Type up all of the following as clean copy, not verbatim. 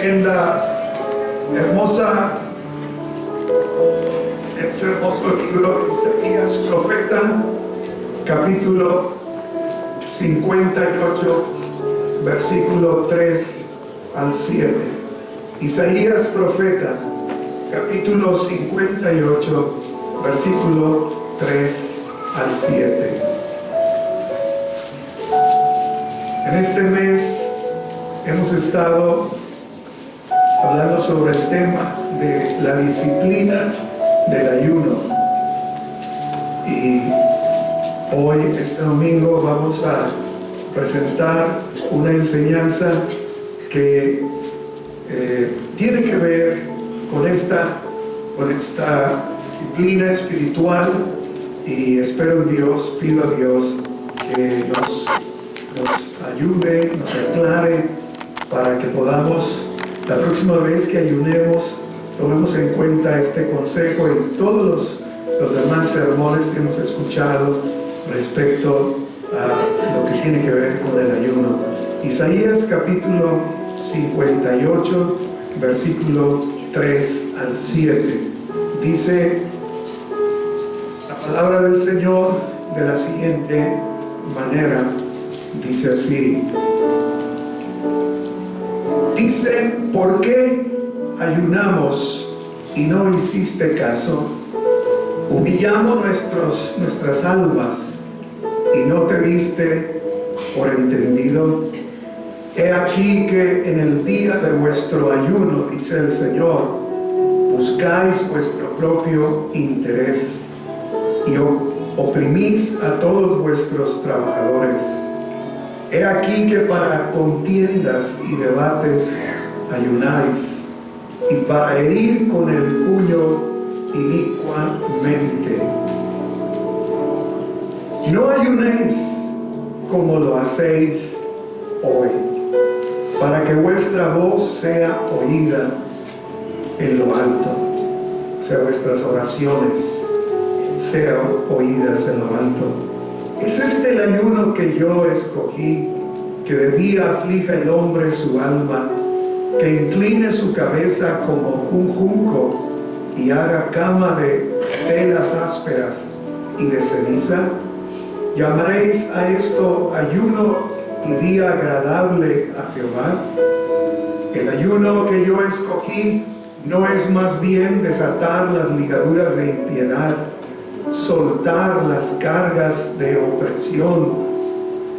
en la hermosa, ese hermoso libro de Isaías, profeta, capítulo 58, versículo 3 al 7. Isaías, profeta, capítulo 58, versículo 3 al 7. En este mes hemos estado hablando sobre el tema de la disciplina del ayuno, y hoy, este domingo, vamos a presentar una enseñanza que tiene que ver con esta disciplina espiritual, y espero en Dios, pido a Dios que nos ayude, nos aclare, para que podamos, la próxima vez que ayunemos, tomemos en cuenta este consejo y todos los demás sermones que hemos escuchado respecto a lo que tiene que ver con el ayuno. Isaías capítulo 58, versículo 3 al 7. Dice la palabra del Señor de la siguiente manera. Dice así: dicen, ¿por qué ayunamos y no hiciste caso? Humillamos nuestras almas y no te diste por entendido. He aquí que en el día de vuestro ayuno, dice el Señor, buscáis vuestro propio interés y oprimís a todos vuestros trabajadores. He aquí que para contiendas y debates ayunáis, y para herir con el puño inicuamente. No ayunéis como lo hacéis hoy, para que vuestra voz sea oída en lo alto, o sea, vuestras oraciones sean oídas en lo alto. ¿Es este el ayuno que yo escogí, que de día aflija el hombre su alma, que incline su cabeza como un junco y haga cama de telas ásperas y de ceniza? ¿Llamaréis a esto ayuno y día agradable a Jehová? El ayuno que yo escogí no es más bien desatar las ligaduras de impiedad, soltar las cargas de opresión,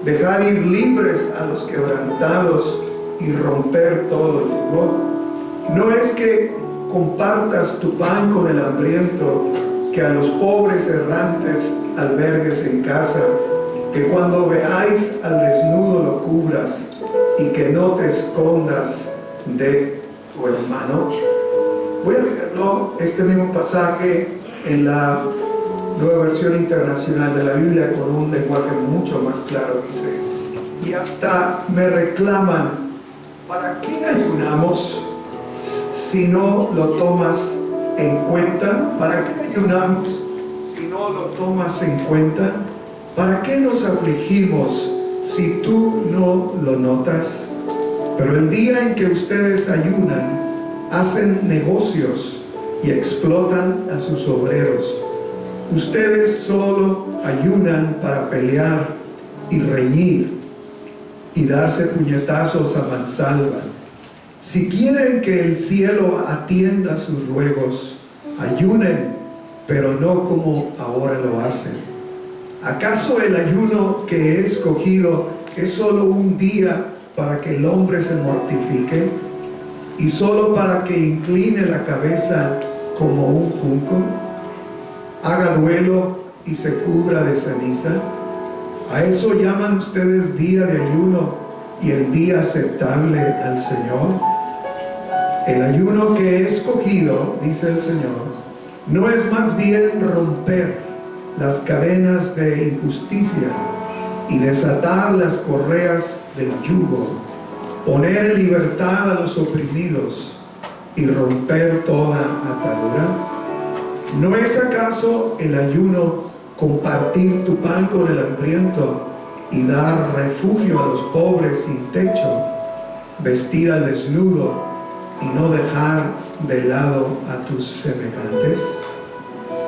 dejar ir libres a los quebrantados y romper todo yugo. No es que compartas tu pan con el hambriento, que a los pobres errantes albergues en casa, que cuando veáis al desnudo lo cubras y que no te escondas de tu hermano. Voy a leerlo, este mismo pasaje, en la Nueva Versión Internacional de la Biblia, con un lenguaje mucho más claro. Dice: y hasta me reclaman, ¿para qué ayunamos si no lo tomas en cuenta? ¿Para qué ayunamos si no lo tomas en cuenta? ¿Para qué nos afligimos si tú no lo notas? Pero el día en que ustedes ayunan, hacen negocios y explotan a sus obreros. Ustedes solo ayunan para pelear y reñir y darse puñetazos a mansalva. Si quieren que el cielo atienda sus ruegos, ayunen, pero no como ahora lo hacen. ¿Acaso el ayuno que he escogido es solo un día para que el hombre se mortifique y solo para que incline la cabeza como un junco, haga duelo y se cubra de ceniza? ¿A eso llaman ustedes día de ayuno y el día aceptable al Señor? El ayuno que he escogido, dice el Señor, no es más bien romper las cadenas de injusticia y desatar las correas del yugo, poner en libertad a los oprimidos y romper toda atadura. ¿No es acaso el ayuno compartir tu pan con el hambriento y dar refugio a los pobres sin techo, vestir al desnudo y no dejar de lado a tus semejantes.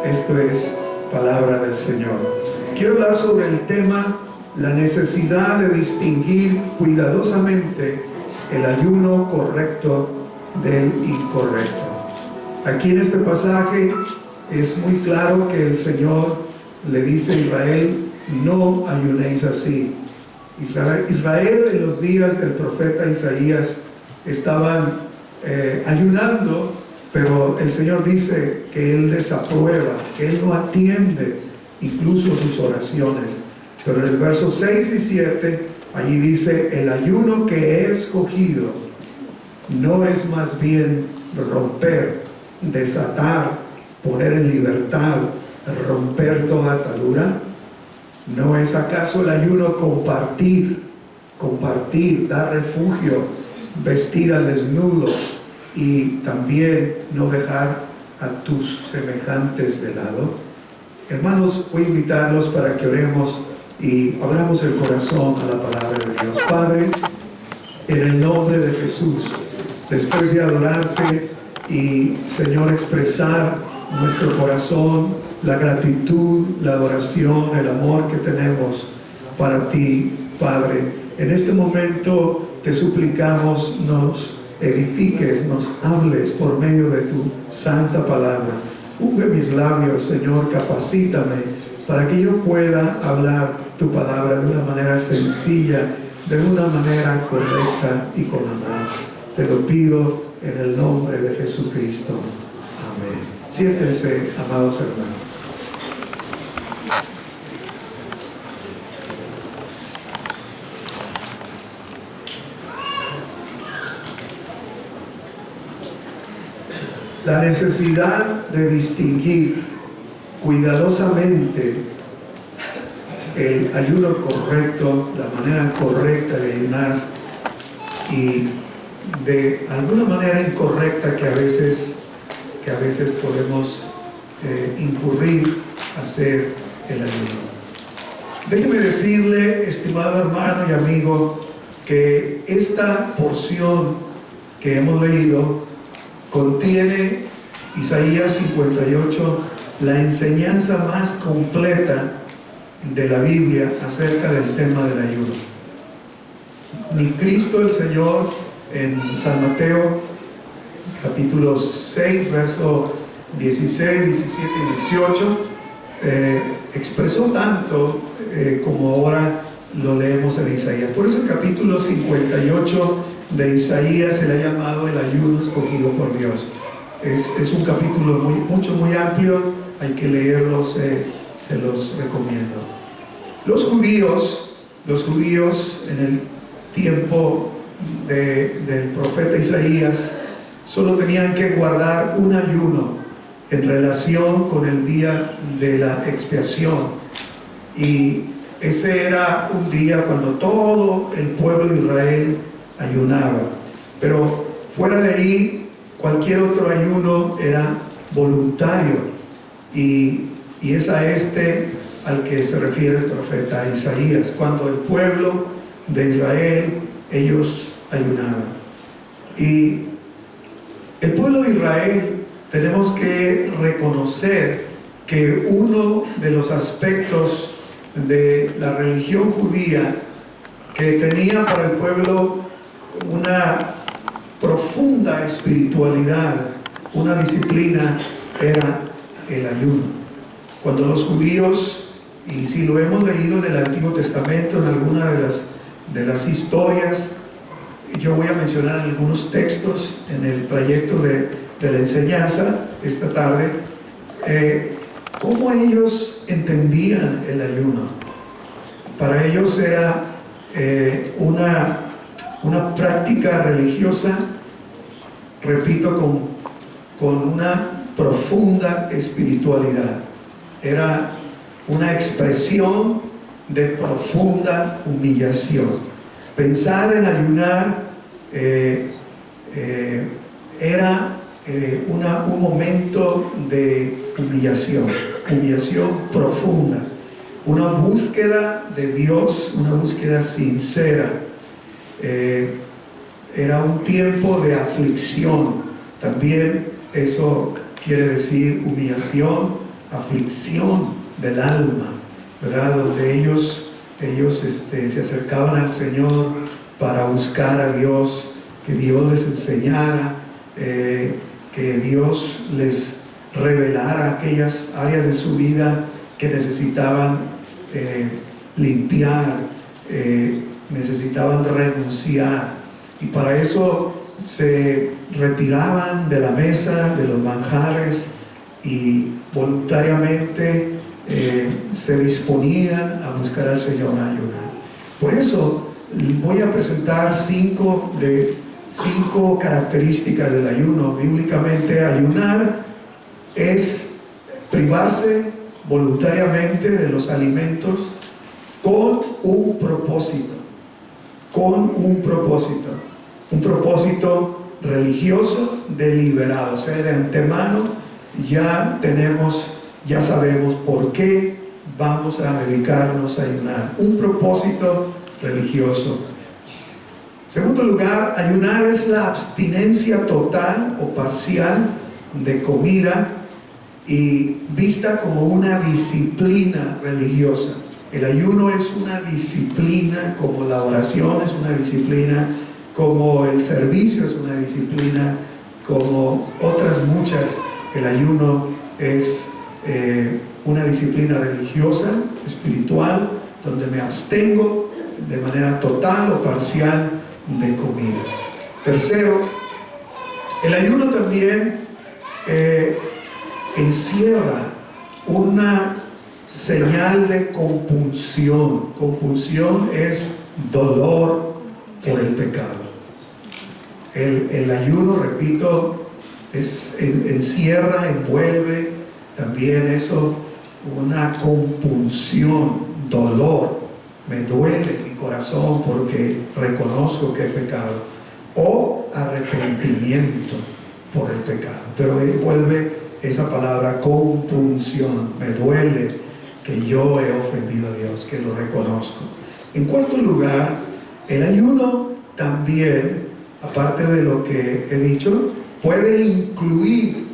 Esto es palabra del Señor. Quiero hablar sobre el tema, la necesidad de distinguir cuidadosamente el ayuno correcto del incorrecto. Aquí en este pasaje es muy claro que el Señor le dice a Israel: no ayunéis así. Israel en los días del profeta Isaías estaban ayunando, pero el Señor dice que Él desaprueba, que Él no atiende incluso sus oraciones. Pero en el verso 6 y 7, allí dice: el ayuno que he escogido no es más bien romper, desatar, poner en libertad, romper toda atadura. ¿No es acaso el ayuno compartir, dar refugio, vestir al desnudo y también no dejar a tus semejantes de lado? Hermanos, voy a invitarlos para que oremos y abramos el corazón a la palabra de Dios. Padre, en el nombre de Jesús, después de adorarte y, Señor, expresar nuestro corazón, la gratitud, la adoración, el amor que tenemos para ti, Padre, en este momento te suplicamos nos edifiques, nos hables por medio de tu santa palabra. Unge mis labios, Señor, capacítame para que yo pueda hablar tu palabra de una manera sencilla, de una manera correcta y con amor. Te lo pido en el nombre de Jesucristo. Amén. Siéntense, amados hermanos. La necesidad de distinguir cuidadosamente el ayuno correcto, la manera correcta de ayunar, y de alguna manera incorrecta que a veces podemos incurrir a hacer el ayuno. Déjeme decirle, estimado hermano y amigo, que esta porción que hemos leído contiene, Isaías 58, la enseñanza más completa de la Biblia acerca del tema del ayuno. Ni Cristo el Señor en San Mateo capítulo 6, verso 16, 17 y 18 expresó tanto como ahora lo leemos en Isaías. Por eso el capítulo 58 de Isaías se le ha llamado el ayuno escogido por Dios. Es un capítulo muy amplio, hay que leerlo, se los recomiendo. Los judíos en el tiempo del profeta Isaías solo tenían que guardar un ayuno en relación con el día de la expiación, y ese era un día cuando todo el pueblo de Israel ayunaba. Pero fuera de ahí, cualquier otro ayuno era voluntario, y es a este al que se refiere el profeta Isaías, cuando el pueblo de Israel, ellos ayunaban. Y el pueblo de Israel, tenemos que reconocer que uno de los aspectos de la religión judía que tenía para el pueblo una profunda espiritualidad, una disciplina, era el ayuno. Cuando los judíos, y si lo hemos leído en el Antiguo Testamento, en alguna de las historias, yo voy a mencionar algunos textos en el trayecto de la enseñanza esta tarde, cómo ellos entendían el ayuno. Para ellos era una práctica religiosa, repito, con una profunda espiritualidad. Era una expresión de profunda humillación. Pensar en ayunar era un momento de humillación profunda, una búsqueda de Dios, una búsqueda sincera. era un tiempo de aflicción. También eso quiere decir humillación, aflicción del alma, ¿verdad? Donde ellos se acercaban al Señor para buscar a Dios, que Dios les enseñara, que Dios les revelara aquellas áreas de su vida que necesitaban limpiar, necesitaban renunciar. Y para eso se retiraban de la mesa, de los manjares, y voluntariamente se disponían a buscar al Señor, a ayunar. Por eso voy a presentar cinco características del ayuno. Bíblicamente, ayunar es privarse voluntariamente de los alimentos con un propósito, un propósito religioso deliberado. O sea, de antemano ya sabemos por qué vamos a dedicarnos a ayunar, un propósito religioso. En segundo lugar, ayunar es la abstinencia total o parcial de comida y vista como una disciplina religiosa. El ayuno es una disciplina, como la oración es una disciplina, como el servicio es una disciplina, como otras muchas. El ayuno es una disciplina religiosa, espiritual, donde me abstengo de manera total o parcial de comida. Tercero, el ayuno también encierra una señal de compunción. Compunción es dolor por el pecado. El ayuno, repito, encierra, envuelve también eso, una compunción, dolor. Me duele mi corazón porque reconozco que he pecado, o arrepentimiento por el pecado. Pero vuelve esa palabra compunción. Me duele que yo he ofendido a Dios, que lo reconozco. En cuarto lugar, el ayuno también, aparte de lo que he dicho, puede incluir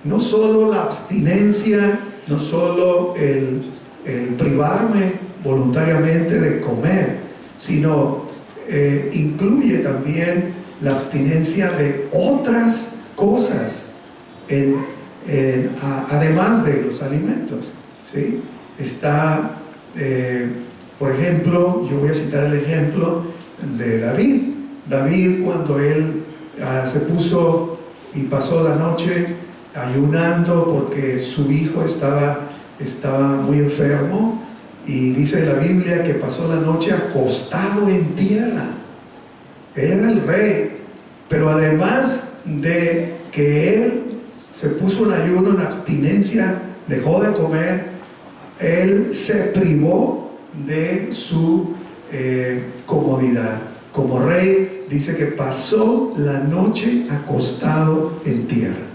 no solo la abstinencia, no solo el privarme voluntariamente de comer, sino incluye también la abstinencia de otras cosas, además de los alimentos, ¿sí? Está, por ejemplo, yo voy a citar el ejemplo de David. David, cuando él se puso y pasó la noche ayunando porque su hijo estaba muy enfermo, y dice la Biblia que pasó la noche acostado en tierra. Él era el rey, pero además de que él se puso en ayuno, en abstinencia, dejó de comer, él se privó de su comodidad. Como rey, dice que pasó la noche acostado en tierra.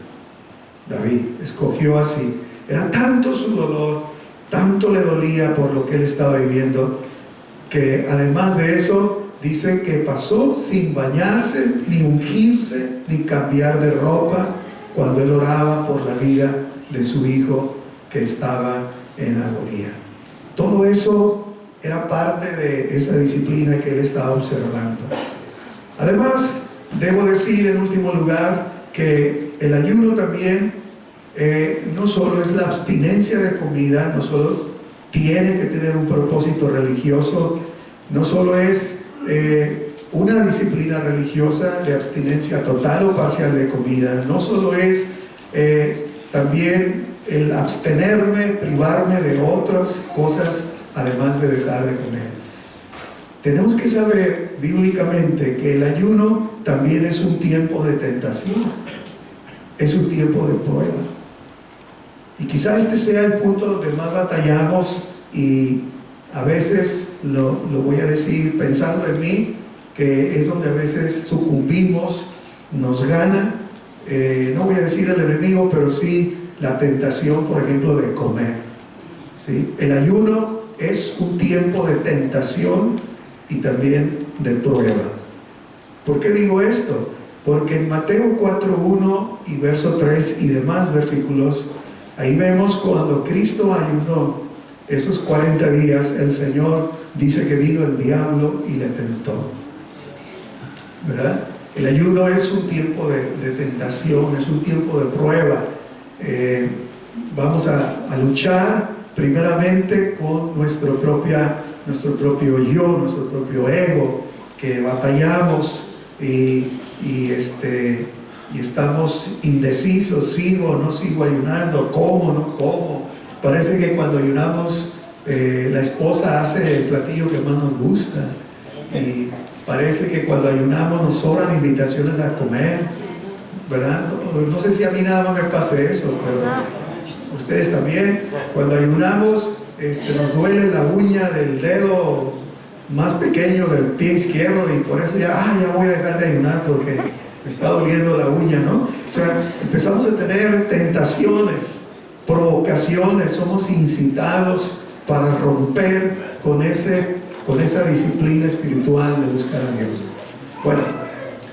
David escogió así. Era tanto su dolor, tanto le dolía por lo que él estaba viviendo, que además de eso, dice que pasó sin bañarse, ni ungirse, ni cambiar de ropa, cuando él oraba por la vida de su hijo que estaba en agonía. Todo eso era parte de esa disciplina que él estaba observando. Además, debo decir en último lugar que el ayuno también no solo es la abstinencia de comida, no solo tiene que tener un propósito religioso, no solo es una disciplina religiosa de abstinencia total o parcial de comida, no solo es también el abstenerme, privarme de otras cosas además de dejar de comer. Tenemos que saber bíblicamente que el ayuno también es un tiempo de tentación, es un tiempo de prueba. Y quizá este sea el punto donde más batallamos, y a veces lo voy a decir pensando en mí, que es donde a veces sucumbimos, nos gana, no voy a decir el enemigo, pero sí la tentación, por ejemplo, de comer, ¿sí? El ayuno es un tiempo de tentación y también de prueba. ¿Por qué digo esto? Porque en Mateo 4:1 y verso 3 y demás versículos, ahí vemos cuando Cristo ayunó esos 40 días, el Señor dice que vino el diablo y le tentó, ¿verdad? El ayuno es un tiempo de tentación, es un tiempo de prueba. Vamos a luchar primeramente con nuestro propio yo, nuestro propio ego, que batallamos y estamos indecisos, sigo o no sigo ayunando, como o no como. Parece que cuando ayunamos la esposa hace el platillo que más nos gusta, y parece que cuando ayunamos nos sobran invitaciones a comer, ¿verdad? No sé si a mí nada más me pasa eso, pero ustedes también. Cuando ayunamos nos duele la uña del dedo más pequeño del pie izquierdo, y por eso ya voy a dejar de ayunar porque me está doliendo la uña, ¿no? O sea, empezamos a tener tentaciones, provocaciones, somos incitados para romper con esa disciplina espiritual de buscar a Dios. Bueno,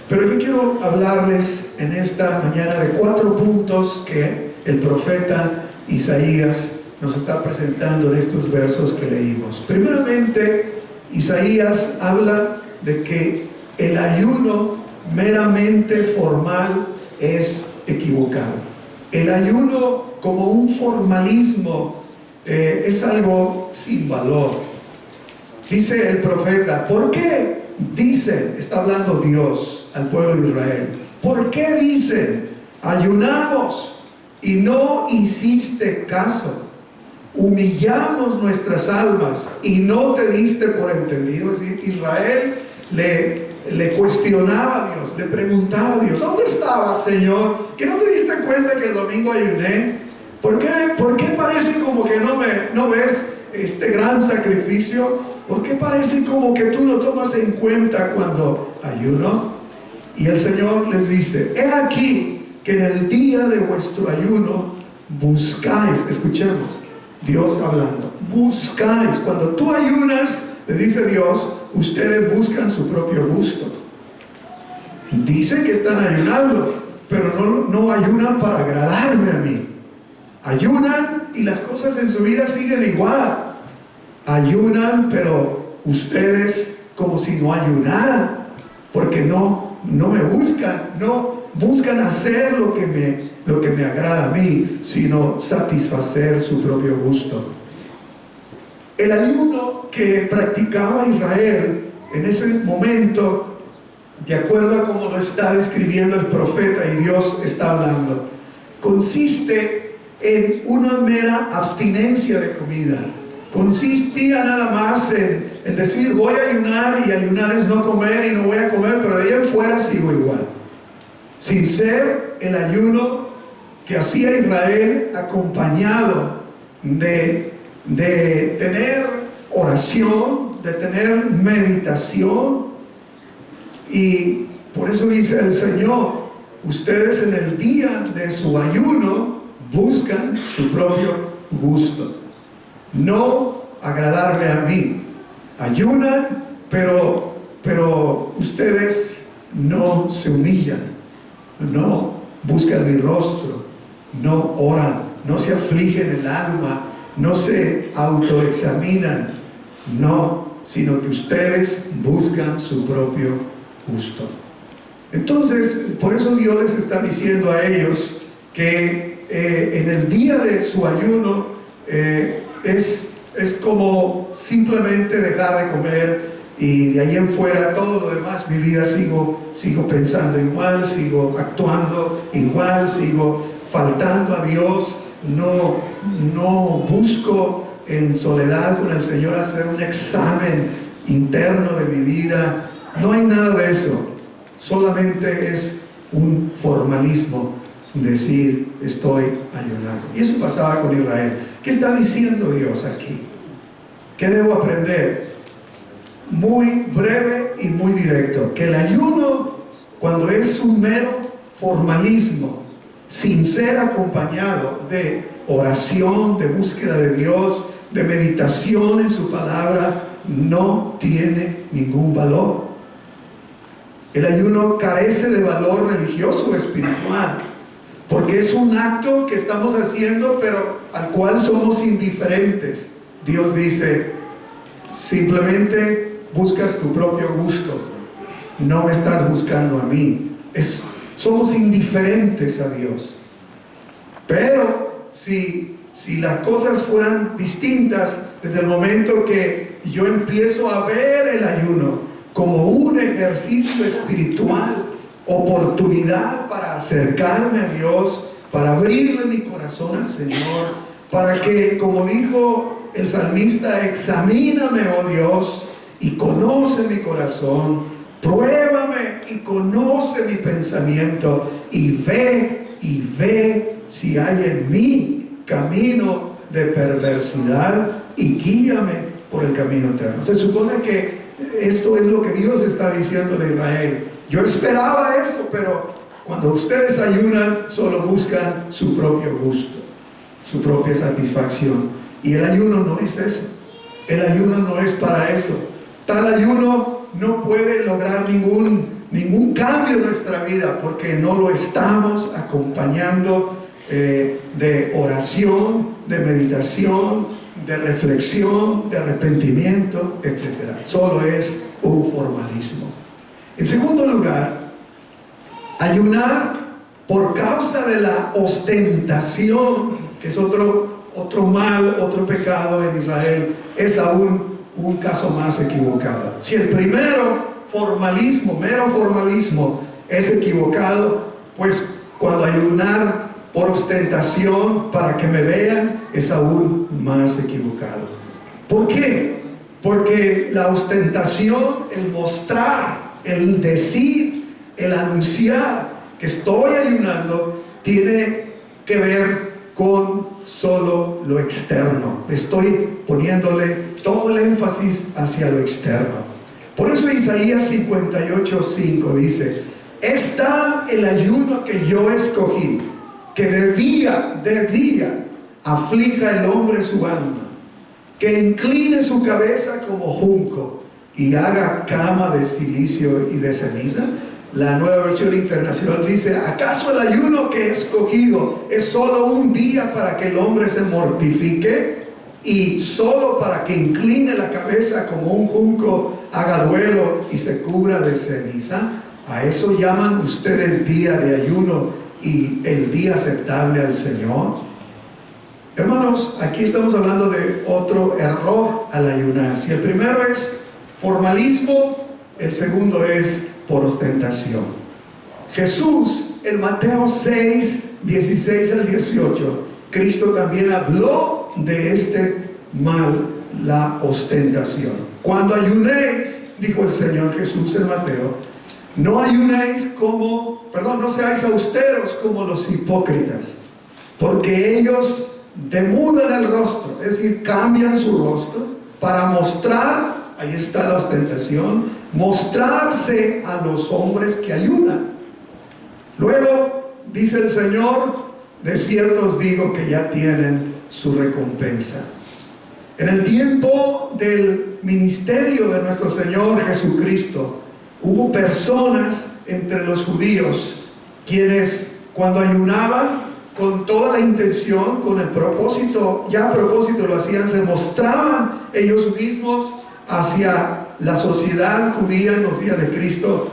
pero yo quiero hablarles en esta mañana de 4 puntos que el profeta Isaías nos está presentando en estos versos que leímos. Primeramente, Isaías habla de que el ayuno meramente formal es equivocado. El ayuno como un formalismo es algo sin valor. Dice el profeta, ¿por qué dicen, está hablando Dios al pueblo de Israel, ¿por qué dicen, ayunamos y no hiciste caso? Humillamos nuestras almas y no te diste por entendido. Es decir, Israel le cuestionaba a Dios, le preguntaba a Dios, ¿dónde estabas, Señor? ¿Que no te diste cuenta que el domingo ayuné? ¿Por qué parece como que no ves este gran sacrificio? ¿Por qué parece como que tú no tomas en cuenta cuando ayuno? Y el Señor les dice, he aquí que en el día de vuestro ayuno buscáis, escuchemos, Dios hablando, buscáis. Cuando tú ayunas, le dice Dios, ustedes buscan su propio gusto. Dicen que están ayunando, pero no ayunan para agradarme a mí. Ayunan y las cosas en su vida siguen igual. Ayunan, pero ustedes como si no ayunaran, porque no me buscan, no buscan hacer lo que me agrada a mí, sino satisfacer su propio gusto. El ayuno que practicaba Israel en ese momento, de acuerdo a como lo está describiendo el profeta y Dios está hablando, consiste en una mera abstinencia de comida. Consistía nada más en decir, voy a ayunar, y ayunar es no comer y no voy a comer, pero de ahí en fuera sigo igual. Sin ser el ayuno que hacía Israel acompañado de tener oración, de tener meditación. Y por eso dice el Señor, ustedes en el día de su ayuno buscan su propio gusto, no agradarme a mí. Ayunan, pero ustedes no se humillan, no buscan mi rostro, no oran, no se afligen el alma, no se autoexaminan, no, sino que ustedes buscan su propio gusto. Entonces, por eso Dios les está diciendo a ellos que en el día de su ayuno es como simplemente dejar de comer, y de ahí en fuera todo lo demás, mi vida sigo pensando igual, sigo actuando igual, sigo faltando a Dios, no busco en soledad con el Señor hacer un examen interno de mi vida. No hay nada de eso, solamente es un formalismo, decir estoy ayunando. Y eso pasaba con Israel. ¿Qué está diciendo Dios aquí? ¿Qué debo aprender? Muy breve y muy directo, que el ayuno, cuando es un mero formalismo, sin ser acompañado de oración, de búsqueda de Dios, de meditación en su palabra, no tiene ningún valor. El ayuno carece de valor religioso o espiritual, porque es un acto que estamos haciendo, pero al cual somos indiferentes. Dios dice, simplemente buscas tu propio gusto, no me estás buscando a mí. Somos indiferentes a Dios. Pero si las cosas fueran distintas, desde el momento que yo empiezo a ver el ayuno como un ejercicio espiritual, oportunidad para acercarme a Dios, para abrirle mi corazón al Señor, para que, como dijo el salmista, examíname, oh Dios, y conoce mi corazón, pruébame y conoce mi pensamiento, y ve si hay en mí camino de perversidad, y guíame por el camino eterno. Se supone que esto es lo que Dios está diciendo a Israel. Yo esperaba eso, pero cuando ustedes ayunan, solo buscan su propio gusto, su propia satisfacción. Y el ayuno no es eso. El ayuno no es para eso. Tal ayuno no puede lograr ningún cambio en nuestra vida, porque no lo estamos acompañando de oración, de meditación, de reflexión, de arrepentimiento, etc. Solo es un formalismo. En segundo lugar, ayunar por causa de la ostentación, que es otro mal, otro pecado en Israel, es aún un caso más equivocado. Si el primero, mero formalismo, es equivocado, pues cuando ayunar por ostentación, para que me vean, es aún más equivocado. ¿Por qué? Porque la ostentación, el mostrar, el decir, el anunciar que estoy ayunando, tiene que ver con solo lo externo. Estoy poniéndole todo el énfasis hacia lo externo. Por eso Isaías 58:5 dice: es tal el ayuno que yo escogí, que de día aflija el hombre su alma, que incline su cabeza como junco y haga cama de silicio y de ceniza. La Nueva Versión Internacional dice: ¿acaso el ayuno que he escogido es solo un día para que el hombre se mortifique y solo para que incline la cabeza como un junco, haga duelo y se cubra de ceniza? ¿A eso llaman ustedes día de ayuno y el día aceptable al Señor? Hermanos, aquí estamos hablando de otro error al ayunar. Si el primero es formalismo, el segundo es por ostentación. Jesús, en Mateo 6:16 al 18, Cristo también habló de este mal, la ostentación. Cuando ayunéis, dijo el Señor Jesús en Mateo, no seáis austeros como los hipócritas, porque ellos demudan el rostro, es decir, cambian su rostro para mostrar, ahí está la ostentación, mostrarse a los hombres que ayunan. Luego dice el Señor: de cierto os digo que ya tienen su recompensa. En el tiempo del ministerio de nuestro Señor Jesucristo, hubo personas entre los judíos quienes, cuando ayunaban, con toda la intención, con el propósito, ya a propósito lo hacían, se mostraban ellos mismos hacia la sociedad judía en los días de Cristo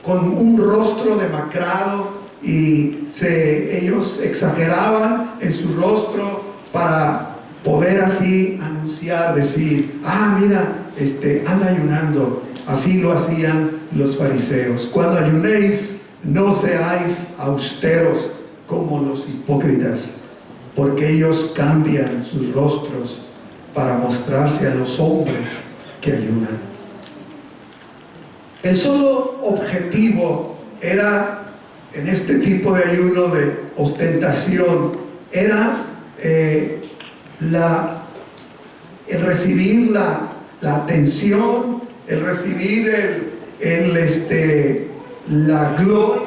con un rostro demacrado, y ellos exageraban en su rostro para poder así anunciar, decir: mira, anda ayunando. Así lo hacían los fariseos. Cuando ayunéis, no seáis austeros como los hipócritas, porque ellos cambian sus rostros para mostrarse a los hombres que ayunan. El solo objetivo era, en este tipo de ayuno de ostentación, era el recibir la atención, el recibir la gloria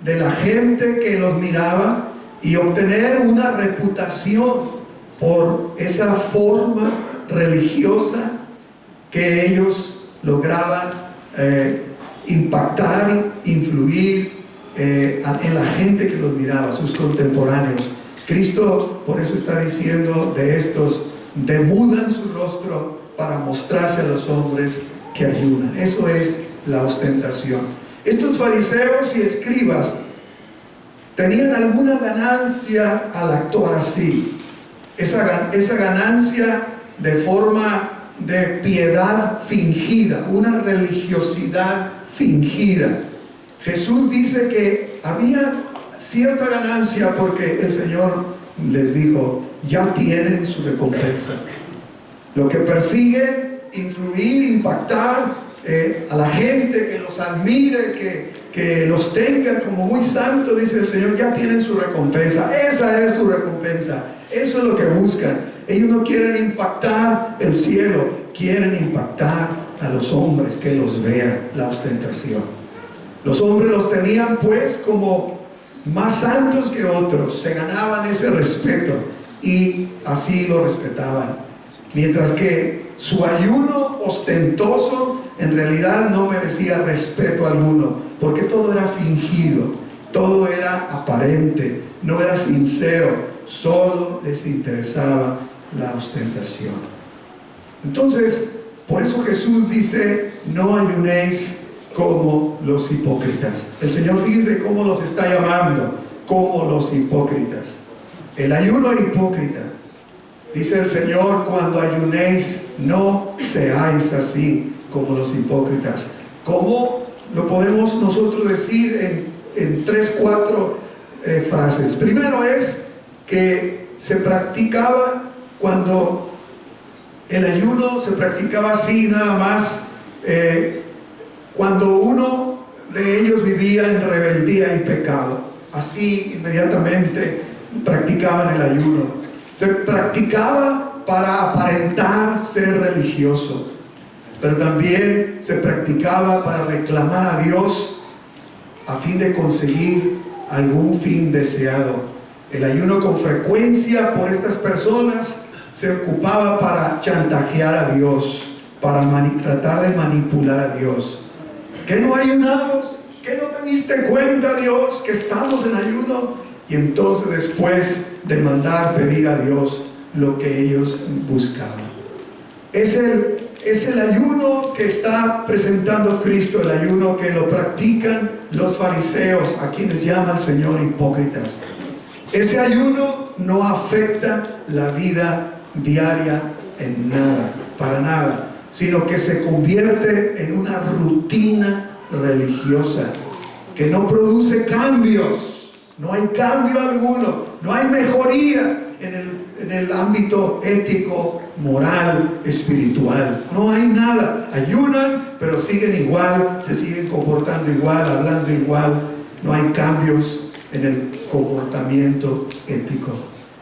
de la gente que los miraba, y obtener una reputación por esa forma religiosa que ellos lograban impactar, influir en la gente que los miraba, sus contemporáneos. Cristo por eso está diciendo de estos: demudan su rostro para mostrarse a los hombres que ayunan. Eso es la ostentación. Estos fariseos y escribas tenían alguna ganancia al actuar así. Esa ganancia de forma de piedad fingida, una religiosidad fingida. Jesús dice que había cierta ganancia porque el Señor les dijo: ya tienen su recompensa. Lo que persiguen, influir, impactar a la gente, que los admire, que los tenga como muy santos, dice el Señor, ya tienen su recompensa. Esa es su recompensa. Eso es lo que buscan. Ellos no quieren impactar el cielo, quieren impactar a los hombres, que los vean, la ostentación. Los hombres los tenían pues como más santos que otros, se ganaban ese respeto y así lo respetaban. Mientras que su ayuno ostentoso en realidad no merecía respeto alguno, porque todo era fingido, todo era aparente, no era sincero, solo les interesaba la ostentación. Entonces, por eso Jesús dice: no ayunéis como los hipócritas. El Señor, fíjense cómo los está llamando, como los hipócritas. El ayuno hipócrita, dice el Señor: cuando ayunéis, no seáis así como los hipócritas. ¿Cómo lo podemos nosotros decir en 3, 4 frases? Primero es que se practicaba, cuando el ayuno se practicaba así nada más, cuando uno de ellos vivía en rebeldía y pecado, así inmediatamente practicaban el ayuno. Se practicaba para aparentar ser religioso, pero también se practicaba para reclamar a Dios a fin de conseguir algún fin deseado. El ayuno con frecuencia por estas personas se ocupaba para chantajear a Dios, para tratar de manipular a Dios. ¿Que no ayunamos? ¿Que no te diste cuenta, Dios, que estamos en ayuno? Y entonces después de mandar pedir a Dios lo que ellos buscaban. Es el ayuno que está presentando Cristo, el ayuno que lo practican los fariseos, a quienes llama el Señor hipócritas. Ese ayuno no afecta la vida diaria en nada, para nada, sino que se convierte en una rutina religiosa que no produce cambios. No hay cambio alguno, no hay mejoría en el ámbito ético, moral, espiritual. No hay nada. Ayunan, pero siguen igual, se siguen comportando igual, hablando igual. No hay cambios en el comportamiento ético.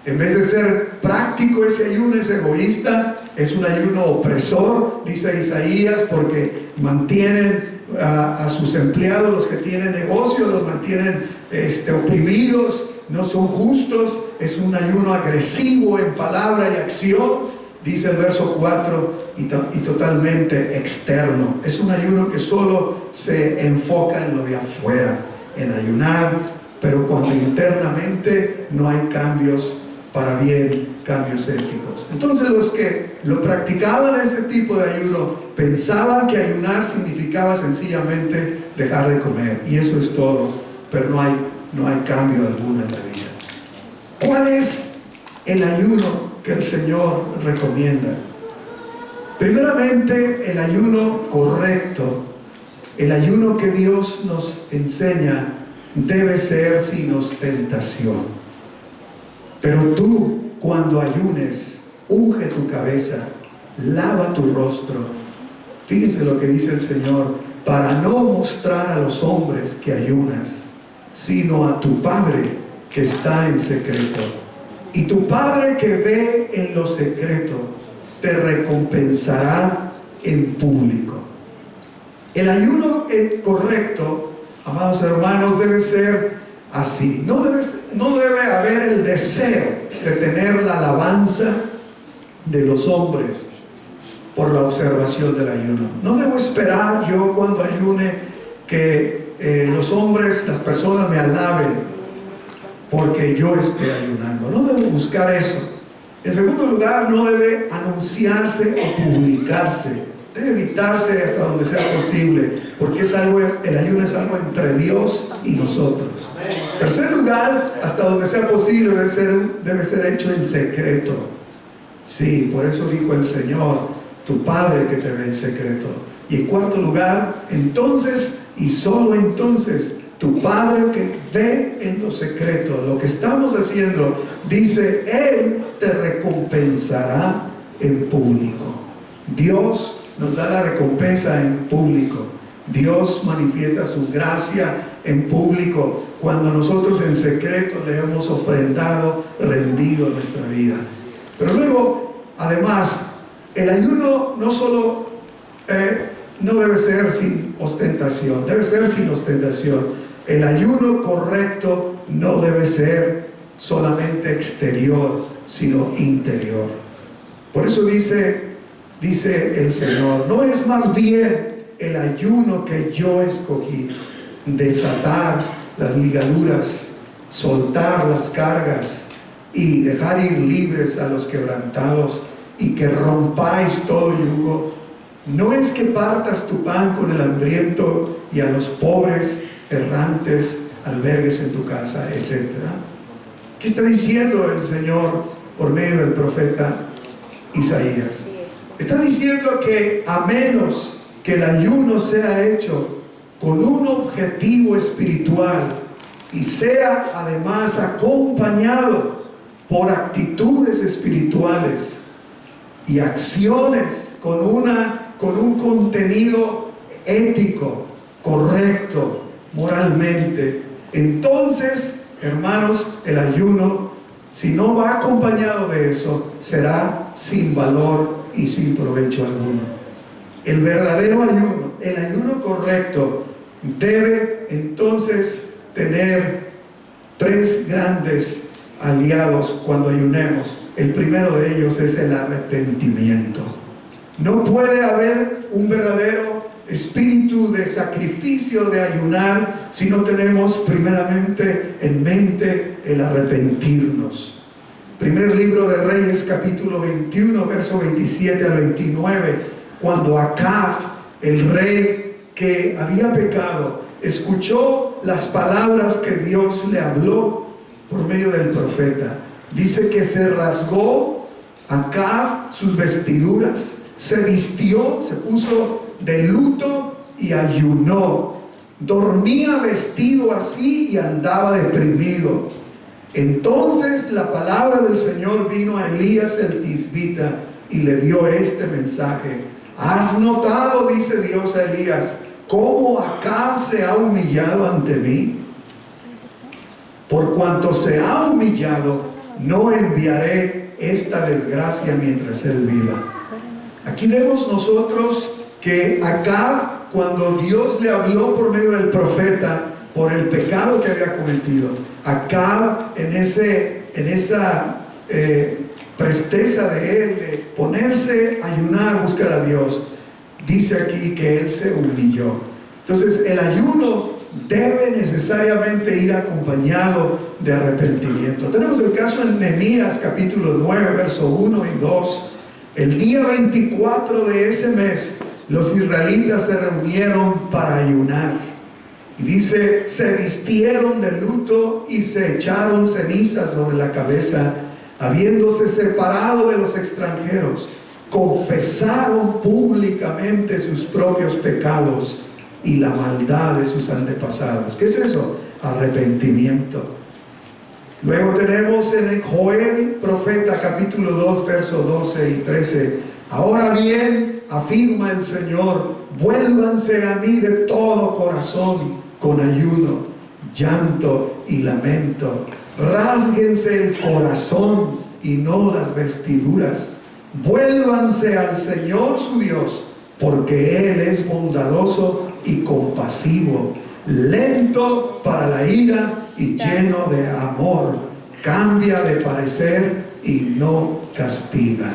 En vez de ser práctico, ese ayuno es egoísta, es un ayuno opresor, dice Isaías, porque mantienen a sus empleados, los que tienen negocios, los mantienen oprimidos, no son justos. Es un ayuno agresivo en palabra y acción, dice el verso 4, y totalmente externo. Es un ayuno que solo se enfoca en lo de afuera, en ayunar, pero cuando internamente no hay cambios para bien, cambios éticos. Entonces los que lo practicaban este tipo de ayuno pensaban que ayunar significaba sencillamente dejar de comer, y eso es todo, pero no hay cambio alguno en la vida. ¿Cuál es el ayuno que el Señor recomienda? Primeramente, el ayuno correcto, el ayuno que Dios nos enseña, debe ser sin ostentación. Pero tú, cuando ayunes, unge tu cabeza, lava tu rostro. Fíjense lo que dice el Señor: para no mostrar a los hombres que ayunas, sino a tu Padre que está en secreto. Y tu Padre que ve en lo secreto, te recompensará en público. El ayuno correcto, amados hermanos, debe ser así. No debe haber el deseo de tener la alabanza de los hombres por la observación del ayuno. No debo esperar yo, cuando ayune, que los hombres, las personas me alaben porque yo esté ayunando. No debo buscar eso. En segundo lugar, no debe anunciarse o publicarse. Debe evitarse hasta donde sea posible, porque el ayuno es algo entre Dios y nosotros. En tercer lugar, hasta donde sea posible, debe ser hecho en secreto. Sí, por eso dijo el Señor, tu Padre que te ve en secreto. Y en cuarto lugar, entonces y solo entonces, tu Padre que ve en lo secreto, lo que estamos haciendo, dice, Él te recompensará en público. Dios nos da la recompensa en público. Dios manifiesta su gracia en público cuando nosotros en secreto le hemos ofrendado, rendido nuestra vida. Pero luego, además, el ayuno no solo no debe ser sin ostentación, debe ser sin ostentación. El ayuno correcto no debe ser solamente exterior, sino interior. Por eso dice el Señor, no es más bien el ayuno que yo escogí, desatar las ligaduras, soltar las cargas y dejar ir libres a los quebrantados y que rompáis todo yugo. No es que partas tu pan con el hambriento y a los pobres errantes albergues en tu casa, etc. ¿Qué está diciendo el Señor por medio del profeta Isaías? Está diciendo que a menos que el ayuno sea hecho con un objetivo espiritual y sea además acompañado por actitudes espirituales y acciones con un contenido ético, correcto, moralmente, entonces, hermanos, el ayuno, si no va acompañado de eso, será sin valor y sin provecho alguno. El verdadero ayuno, el ayuno correcto, debe entonces tener tres grandes aliados cuando ayunemos. El primero de ellos es el arrepentimiento. No puede haber un verdadero espíritu de sacrificio de ayunar si no tenemos primeramente en mente el arrepentirnos. Primer libro de Reyes, capítulo 21, verso 27 al 29, cuando Acab, el rey que había pecado, escuchó las palabras que Dios le habló por medio del profeta. Dice que se rasgó Acab sus vestiduras, se vistió, se puso de luto y ayunó. Dormía vestido así y andaba deprimido. Entonces la palabra del Señor vino a Elías el tisbita y le dio este mensaje. ¿Has notado, dice Dios a Elías, cómo Acab se ha humillado ante mí? Por cuanto se ha humillado, no enviaré esta desgracia mientras él viva. Aquí vemos nosotros que Acab, cuando Dios le habló por medio del profeta por el pecado que había cometido, Acab en esa presteza de él de ponerse a ayunar, buscar a Dios, dice aquí que él se humilló. Entonces el ayuno debe necesariamente ir acompañado de arrepentimiento. Tenemos el caso en Nehemías capítulo 9, verso 1 y 2. El día 24 de ese mes, los israelitas se reunieron para ayunar. Y dice, se vistieron de luto y se echaron cenizas sobre la cabeza, habiéndose separado de los extranjeros. Confesaron públicamente sus propios pecados y la maldad de sus antepasados. ¿Qué es eso? Arrepentimiento. Luego tenemos en Joel, profeta, capítulo 2, versos 12 y 13. Ahora bien, afirma el Señor, vuélvanse a mí de todo corazón, con ayuno, llanto y lamento. Rásguense el corazón y no las vestiduras. Vuélvanse al Señor su Dios, porque Él es bondadoso y compasivo, lento para la ira y lleno de amor, cambia de parecer y no castiga.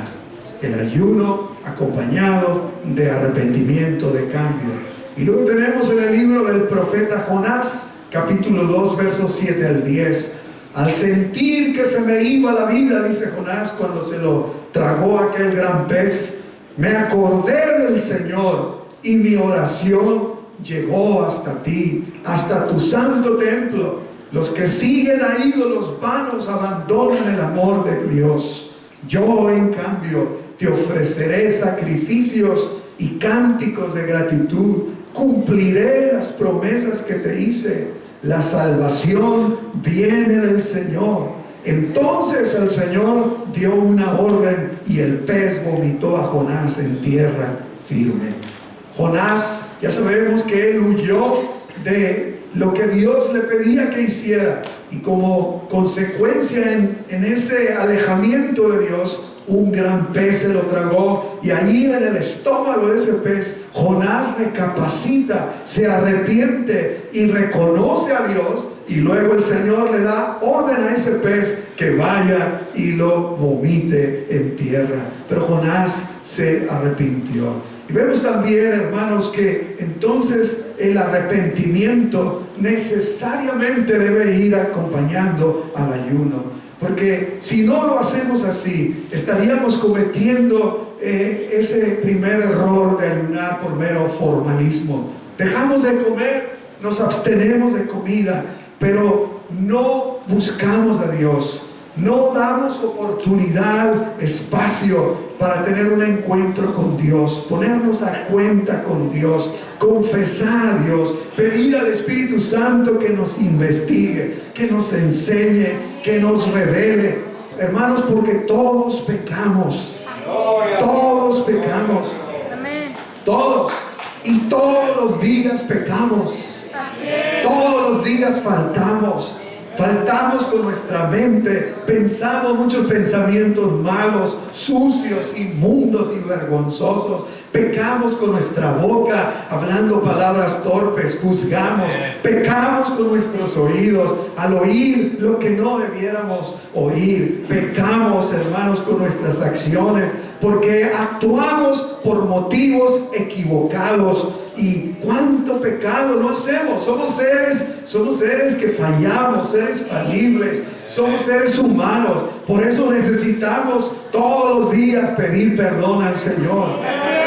El ayuno acompañado de arrepentimiento, de cambio. Y luego tenemos en el libro del profeta Jonás, capítulo 2, versos 7 al 10. Al sentir que se me iba la vida, dice Jonás, cuando se lo tragó aquel gran pez, me acordé del Señor y mi oración llegó hasta ti, hasta tu santo templo. Los que siguen a ídolos vanos abandonan el amor de Dios. Yo, en cambio, te ofreceré sacrificios y cánticos de gratitud. Cumpliré las promesas que te hice. La salvación viene del Señor. Entonces el Señor dio una orden y el pez vomitó a Jonás en tierra firme. Jonás, ya sabemos que él huyó de lo que Dios le pedía que hiciera, y como consecuencia en ese alejamiento de Dios, un gran pez se lo tragó, y ahí en el estómago de ese pez Jonás recapacita, se arrepiente y reconoce a Dios, y luego el Señor le da orden a ese pez que vaya y lo vomite en tierra. Pero Jonás se arrepintió. Y vemos también, hermanos, que entonces el arrepentimiento necesariamente debe ir acompañando al ayuno, porque si no lo hacemos así, estaríamos cometiendo ese primer error de ayunar por mero formalismo. Dejamos de comer, nos abstenemos de comida, pero no buscamos a Dios. No damos oportunidad, espacio para tener un encuentro con Dios, ponernos a cuenta con Dios, confesar a Dios, pedir al Espíritu Santo que nos investigue, que nos enseñe, que nos revele. Hermanos, porque todos pecamos. Todos pecamos. Todos. Y todos los días pecamos. Todos los días faltamos. Faltamos con nuestra mente, pensamos muchos pensamientos malos, sucios, inmundos y vergonzosos. Pecamos con nuestra boca, hablando palabras torpes, juzgamos. Pecamos con nuestros oídos, al oír lo que no debiéramos oír. Pecamos, hermanos, con nuestras acciones, porque actuamos por motivos equivocados. Y cuánto pecado no hacemos. Somos seres que fallamos, seres falibles, somos seres humanos. Por eso necesitamos todos los días pedir perdón al Señor,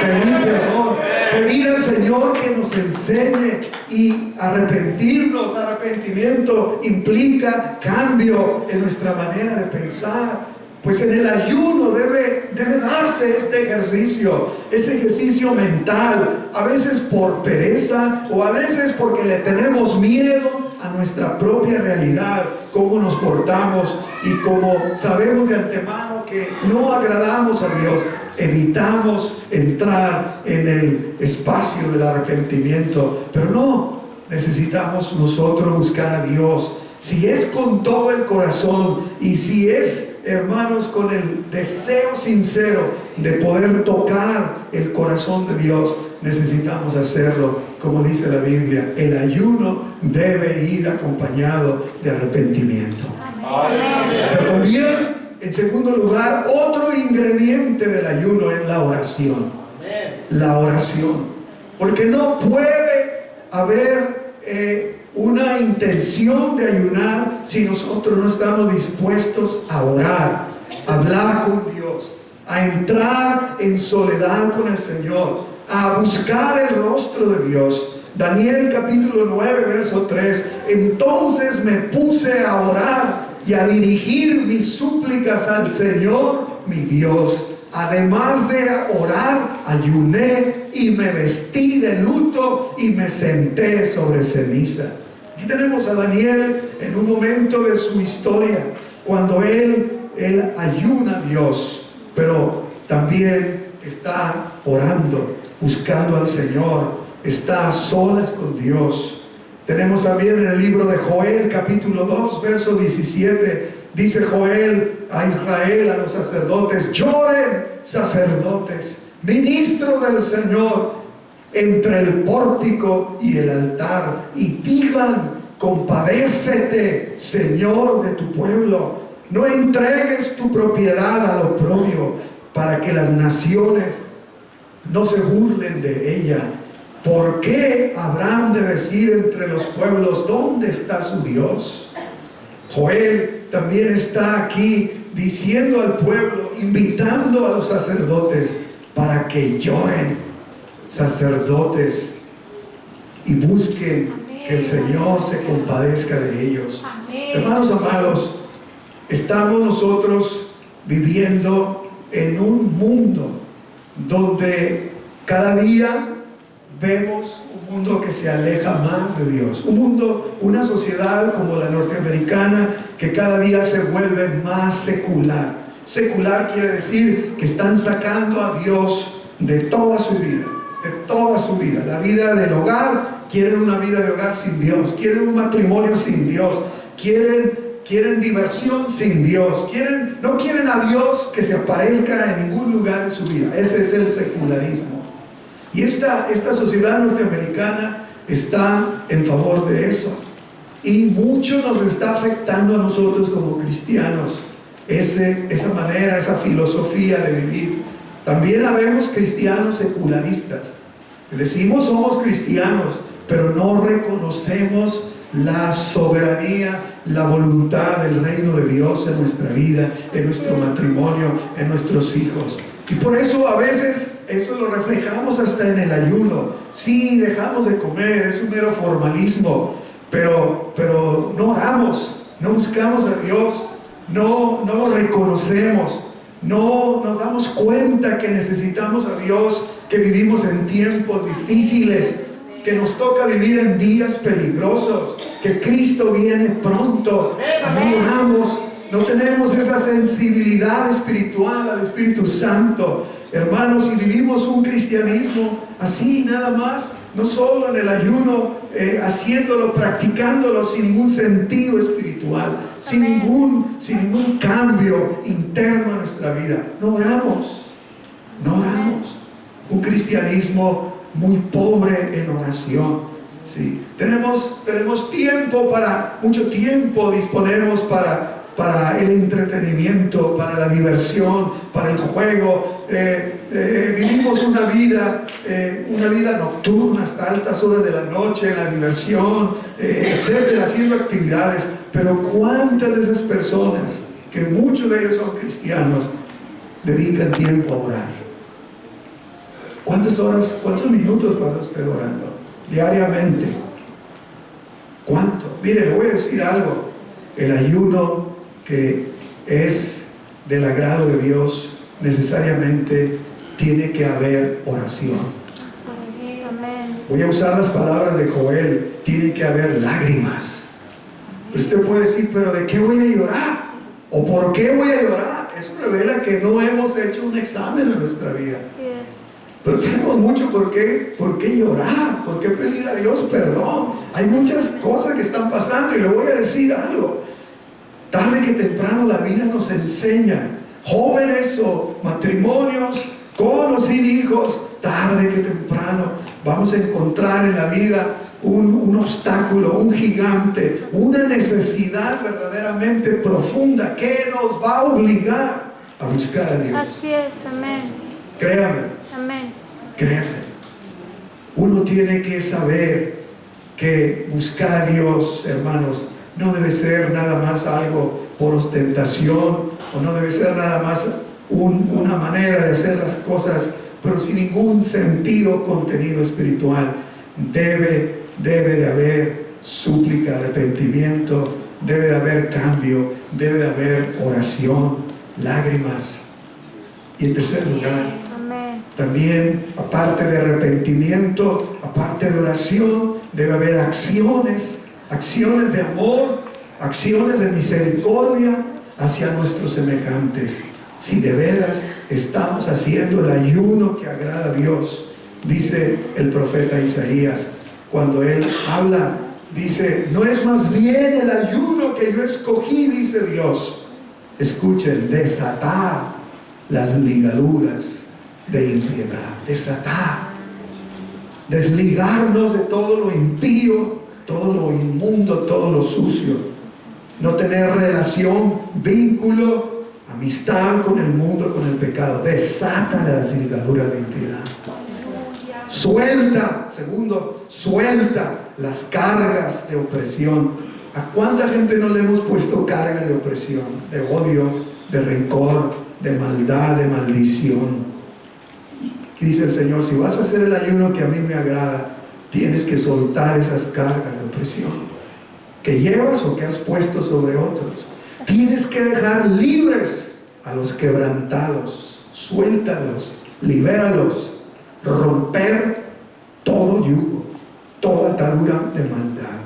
pedir perdón, pedir al Señor que nos enseñe y arrepentirnos. Arrepentimiento implica cambio en nuestra manera de pensar. Pues en el ayuno debe darse este ejercicio, ese ejercicio mental, a veces por pereza o a veces porque le tenemos miedo a nuestra propia realidad, cómo nos portamos, y como sabemos de antemano que no agradamos a Dios, evitamos entrar en el espacio del arrepentimiento. Pero no, necesitamos nosotros buscar a Dios. Si es con todo el corazón y si es, hermanos, con el deseo sincero de poder tocar el corazón de Dios, necesitamos hacerlo. Como dice la Biblia, el ayuno debe ir acompañado de arrepentimiento. Pero también, en segundo lugar, otro ingrediente del ayuno es la oración. La oración. Porque no puede haber una intención de ayunar si nosotros no estamos dispuestos a orar, a hablar con Dios, a entrar en soledad con el Señor, a buscar el rostro de Dios. Daniel capítulo 9 verso 3: entonces me puse a orar y a dirigir mis súplicas al Señor mi Dios. Además de orar, ayuné y me vestí de luto y me senté sobre ceniza. Aquí tenemos a Daniel en un momento de su historia, cuando él ayuna a Dios, pero también está orando, buscando al Señor, está a solas con Dios. Tenemos también en el libro de Joel, capítulo 2, verso 17, dice Joel a Israel, a los sacerdotes: lloren, sacerdotes, ministros del Señor, entre el pórtico y el altar, y digan: compadécete, Señor, de tu pueblo. No entregues tu propiedad al oprobio, para que las naciones no se burlen de ella. ¿Por qué habrán de decir entre los pueblos, ¿dónde está su Dios? Joel también está aquí diciendo al pueblo, invitando a los sacerdotes para que lloren, sacerdotes, y busquen que el Señor se compadezca de ellos. Hermanos amados, estamos nosotros viviendo en un mundo donde cada día vemos un mundo que se aleja más de Dios, un mundo, una sociedad como la norteamericana que cada día se vuelve más secular. Secular quiere decir que están sacando a Dios de toda su vida, de toda su vida. La vida del hogar, quieren una vida de hogar sin Dios, quieren un matrimonio sin Dios, quieren diversión sin Dios, no quieren a Dios que se aparezca en ningún lugar en su vida. Ese es el secularismo. Y esta sociedad norteamericana está en favor de eso. Y mucho nos está afectando a nosotros como cristianos, esa manera, esa filosofía de vivir. También habemos cristianos secularistas. Decimos somos cristianos, pero no reconocemos la soberanía, la voluntad del reino de Dios en nuestra vida, en nuestro matrimonio, en nuestros hijos. Y por eso a veces eso lo reflejamos hasta en el ayuno. Sí, dejamos de comer, es un mero formalismo, pero no oramos, no buscamos a Dios, no lo reconocemos, no nos damos cuenta que necesitamos a Dios, que vivimos en tiempos difíciles, que nos toca vivir en días peligrosos, que Cristo viene pronto. No oramos, no tenemos esa sensibilidad espiritual al Espíritu Santo. Hermanos, si vivimos un cristianismo así nada más, no solo en el ayuno, haciéndolo, practicándolo sin ningún sentido espiritual, sin ningún cambio interno en nuestra vida, no oramos. Un cristianismo muy pobre en oración. ¿Sí? Tenemos mucho tiempo disponemos para el entretenimiento, para la diversión, para el juego. Vivimos una vida nocturna hasta altas horas de la noche, la diversión, etcétera, haciendo actividades. Pero ¿cuántas de esas personas, que muchos de ellos son cristianos, dedican tiempo a orar? ¿Cuántas horas, cuántos minutos pasa usted orando diariamente? ¿Cuánto? Mire, le voy a decir algo. El ayuno que es del agrado de Dios, necesariamente tiene que haber oración. Voy a usar las palabras de Joel, tiene que haber lágrimas. Usted puede decir, pero ¿de qué voy a llorar? ¿O por qué voy a llorar? Eso revela que no hemos hecho un examen en nuestra vida. Así es. Pero tenemos mucho por qué llorar, por qué pedir a Dios perdón. Hay muchas cosas que están pasando y le voy a decir algo. Tarde que temprano la vida nos enseña, jóvenes o matrimonios, con o sin hijos, tarde que temprano vamos a encontrar en la vida un obstáculo, un gigante, una necesidad verdaderamente profunda que nos va a obligar a buscar a Dios. Así es, amén. Créame. Amén. Créame. Uno tiene que saber que buscar a Dios, hermanos, no debe ser nada más algo por ostentación, o no debe ser nada más una manera de hacer las cosas, pero sin ningún sentido, contenido espiritual. Debe de haber súplica, arrepentimiento, debe de haber cambio, debe de haber oración, lágrimas. Y en tercer lugar, también, aparte de arrepentimiento, aparte de oración, debe haber acciones de amor, acciones de misericordia hacia nuestros semejantes. Si de veras estamos haciendo el ayuno que agrada a Dios, dice el profeta Isaías, cuando él habla, dice, no es más bien el ayuno que yo escogí, dice Dios. Escuchen, desatar las ligaduras de impiedad, desatar, desligarnos de todo lo impío, todo lo inmundo, todo lo sucio, no tener relación, vínculo, amistad con el mundo, con el pecado. Desata las ligaduras de impiedad. Suelta, segundo, suelta las cargas de opresión. ¿A cuánta gente no le hemos puesto carga de opresión, de odio, de rencor, de maldad, de maldición? Dice el Señor, si vas a hacer el ayuno que a mí me agrada, tienes que soltar esas cargas de opresión que llevas o que has puesto sobre otros. Tienes que dejar libres a los quebrantados. Suéltalos, libéralos. Romper todo yugo, toda atadura de maldad.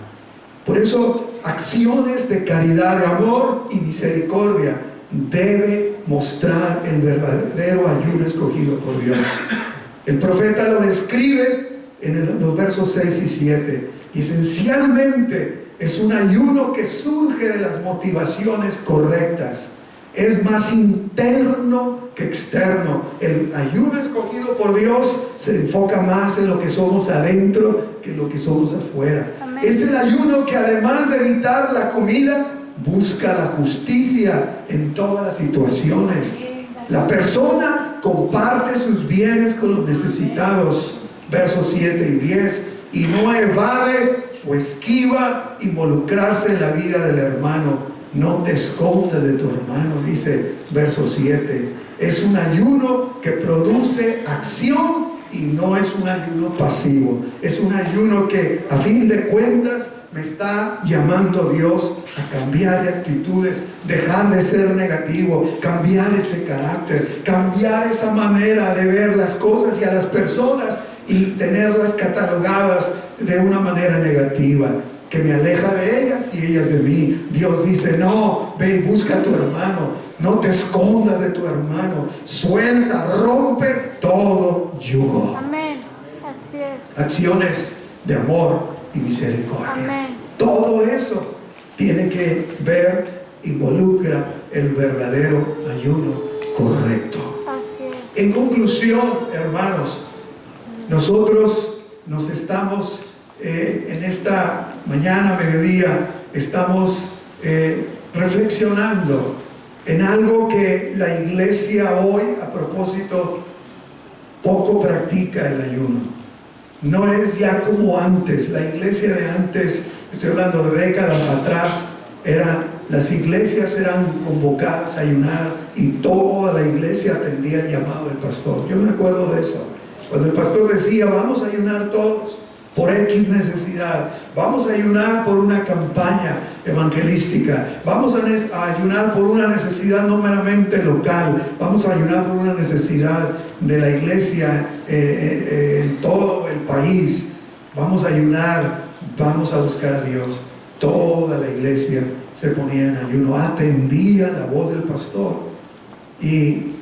Por eso, acciones de caridad, de amor y misericordia debe mostrar el verdadero ayuno escogido por Dios. El profeta lo describe en los versos 6 y 7, y esencialmente es un ayuno que surge de las motivaciones correctas. Es más interno que externo. El ayuno escogido por Dios se enfoca más en lo que somos adentro que en lo que somos afuera. Amén. Es el ayuno que, además de evitar la comida, busca la justicia en todas las situaciones. La persona comparte sus bienes con los necesitados, versos 7 y 10, y no evade o esquiva involucrarse en la vida del hermano. No te escondas de tu hermano, dice verso 7. Es un ayuno que produce acción y no es un ayuno pasivo. Es un ayuno que, a fin de cuentas, me está llamando Dios a cambiar de actitudes, dejar de ser negativo, cambiar ese carácter, cambiar esa manera de ver las cosas y a las personas y tenerlas catalogadas de una manera negativa, que me aleja de ellas y ellas de mí. Dios dice, no, ve y busca a tu hermano, no te escondas de tu hermano, suelta, rompe todo yugo. Amén, así es. Acciones de amor y misericordia. Amén. Todo eso tiene que ver, involucra el verdadero ayuno correcto. Así es. En conclusión, hermanos, nosotros nos estamos en esta mañana, mediodía, estamos reflexionando en algo que la iglesia hoy, a propósito, poco practica el ayuno. No es ya como antes. La iglesia de antes, estoy hablando de décadas atrás, las iglesias eran convocadas a ayunar y toda la iglesia atendía el llamado del pastor. Yo me acuerdo de eso. Cuando el pastor decía, vamos a ayunar todos por X necesidad, vamos a ayunar por una campaña evangelística, vamos a ayunar por una necesidad no meramente local, vamos a ayunar por una necesidad de la iglesia en todo el país, vamos a ayunar, vamos a buscar a Dios. Toda la iglesia se ponía en ayuno, atendía la voz del pastor. Y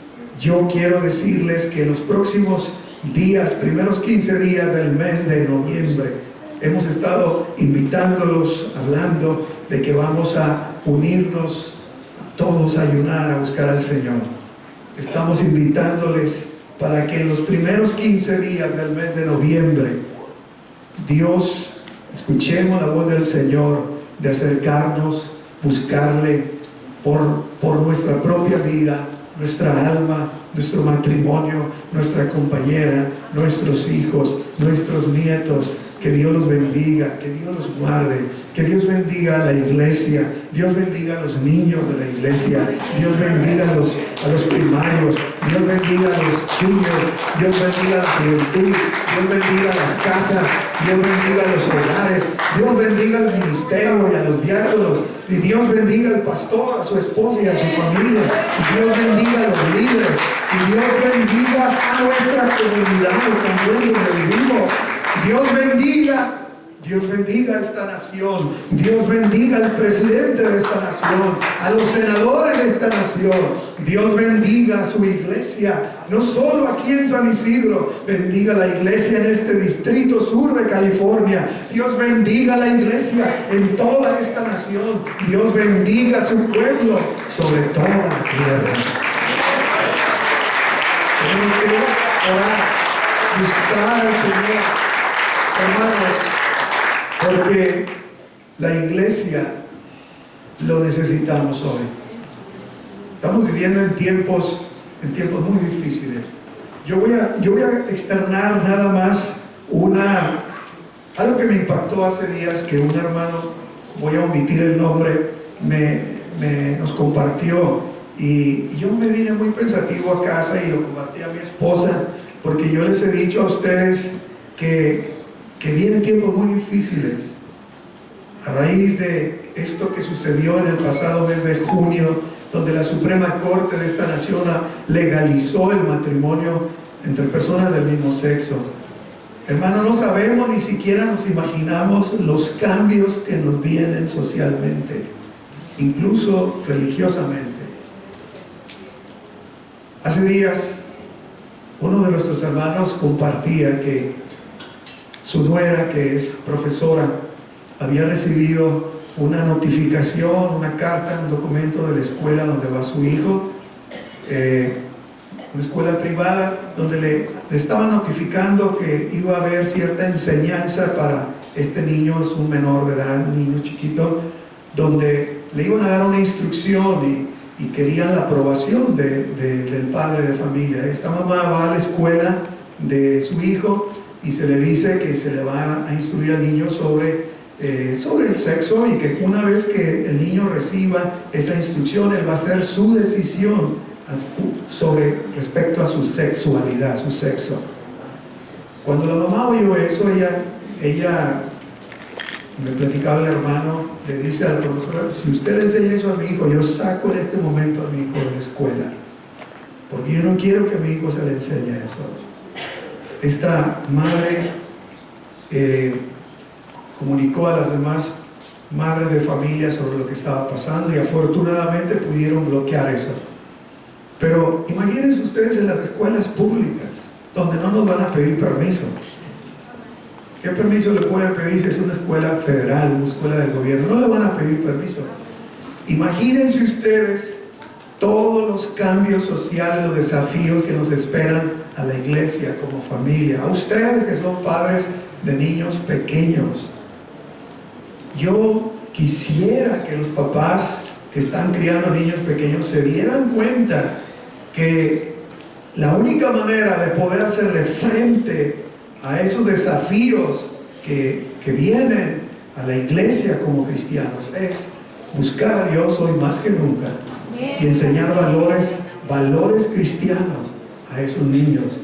yo quiero decirles que en los próximos días, primeros 15 días del mes de noviembre, hemos estado invitándolos, hablando de que vamos a unirnos todos a ayunar, a buscar al Señor. Estamos invitándoles para que en los primeros 15 días del mes de noviembre, Dios, escuchemos la voz del Señor, de acercarnos, buscarle por nuestra propia vida, nuestra alma, nuestro matrimonio, nuestra compañera, nuestros hijos, nuestros nietos. Que Dios los bendiga, que Dios los guarde, que Dios bendiga a la iglesia, Dios bendiga a los niños de la iglesia, Dios bendiga a los primarios, Dios bendiga a los juniors, Dios bendiga a la juventud, Dios bendiga a las casas, Dios bendiga a los hogares, Dios bendiga al ministerio y a los diáconos, y Dios bendiga al pastor, a su esposa y a su familia, y Dios bendiga a los líderes, y Dios bendiga a nuestra comunidad también donde vivimos. Dios bendiga a esta nación, Dios bendiga al presidente de esta nación, a los senadores de esta nación, Dios bendiga a su iglesia, no solo aquí en San Isidro, bendiga la iglesia en este distrito sur de California, Dios bendiga la iglesia en toda esta nación, Dios bendiga a su pueblo sobre toda la tierra. Tenemos que orar, buscar al Señor. Hermanos, porque la iglesia lo necesitamos hoy. Estamos viviendo en tiempos muy difíciles. Yo voy a externar nada más algo que me impactó hace días, que un hermano, voy a omitir el nombre, nos compartió, y yo me vine muy pensativo a casa y lo compartí a mi esposa, porque yo les he dicho a ustedes que vienen tiempos muy difíciles a raíz de esto que sucedió en el pasado mes de junio, donde la Suprema Corte de esta nación legalizó el matrimonio entre personas del mismo sexo. Hermano, no sabemos, ni siquiera nos imaginamos los cambios que nos vienen socialmente, incluso religiosamente. Hace días, uno de nuestros hermanos compartía que su nuera, que es profesora, había recibido una notificación, una carta, un documento de la escuela donde va su hijo, una escuela privada, donde le estaban notificando que iba a haber cierta enseñanza para este niño, es un menor de edad, un niño chiquito, donde le iban a dar una instrucción y querían la aprobación del padre de familia. Esta mamá va a la escuela de su hijo y se le dice que se le va a instruir al niño sobre el sexo, y que una vez que el niño reciba esa instrucción, él va a hacer su decisión respecto a su sexualidad, su sexo. Cuando la mamá oyó eso, ella me platicaba el hermano, le dice a la profesora: si usted le enseña eso a mi hijo, yo saco en este momento a mi hijo de la escuela, porque yo no quiero que a mi hijo se le enseñe eso. Esta madre comunicó a las demás madres de familia sobre lo que estaba pasando, y afortunadamente pudieron bloquear eso. Pero imagínense ustedes en las escuelas públicas, donde no nos van a pedir permiso. ¿Qué permiso le pueden pedir si es una escuela federal, una escuela del gobierno? No le van a pedir permiso. Imagínense ustedes todos los cambios sociales, los desafíos que nos esperan a la iglesia como familia, a ustedes que son padres de niños pequeños. Yo quisiera que los papás que están criando niños pequeños se dieran cuenta que la única manera de poder hacerle frente a esos desafíos que vienen a la iglesia como cristianos es buscar a Dios hoy más que nunca y enseñar valores cristianos a esos niños,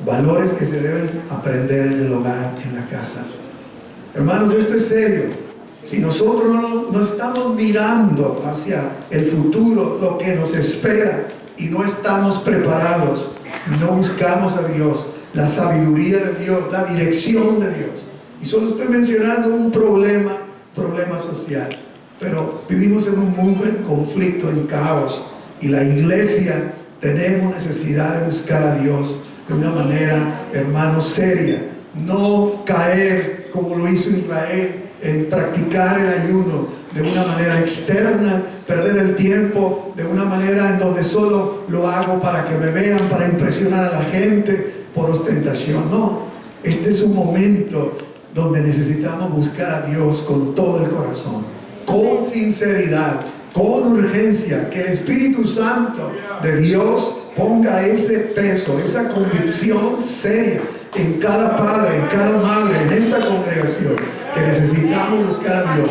valores que se deben aprender en el hogar, en la casa. Hermanos, esto es serio. Si nosotros no estamos mirando hacia el futuro, lo que nos espera, y no estamos preparados, no buscamos a Dios, la sabiduría de Dios, la dirección de Dios. Y solo estoy mencionando un problema social, pero vivimos en un mundo en conflicto, en caos, y la iglesia tenemos necesidad de buscar a Dios de una manera, hermanos, seria. No caer como lo hizo Israel en practicar el ayuno de una manera externa, perder el tiempo de una manera en donde solo lo hago para que me vean, para impresionar a la gente, por ostentación. No, este es un momento donde necesitamos buscar a Dios con todo el corazón, con sinceridad, con urgencia, que el Espíritu Santo de Dios ponga ese peso, esa convicción seria en cada padre, en cada madre, en esta congregación, que necesitamos buscar a Dios.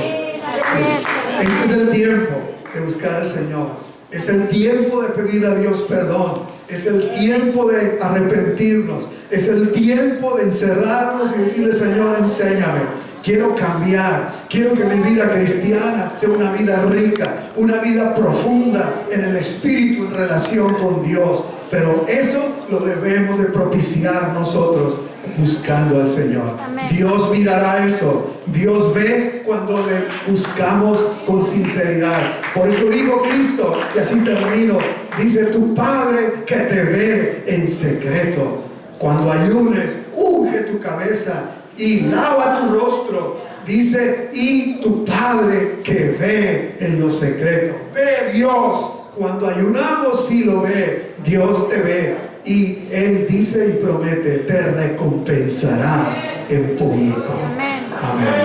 Este es el tiempo de buscar al Señor. Es el tiempo de pedir a Dios perdón. Es el tiempo de arrepentirnos. Es el tiempo de encerrarnos y decirle: Señor, enséñame. Quiero cambiar. Quiero que mi vida cristiana sea una vida rica, una vida profunda en el Espíritu, en relación con Dios. Pero eso lo debemos de propiciar nosotros, buscando al Señor. Amén. Dios mirará eso. Dios ve cuando le buscamos con sinceridad. Por eso digo Cristo, y así termino, dice: tu Padre que te ve en secreto. Cuando ayunes, unge tu cabeza y lava tu rostro. Dice: y tu Padre que ve en lo secreto. Ve Dios. Cuando ayunamos, sí lo ve. Dios te ve. Y Él dice y promete: te recompensará en público. Amén. Amén.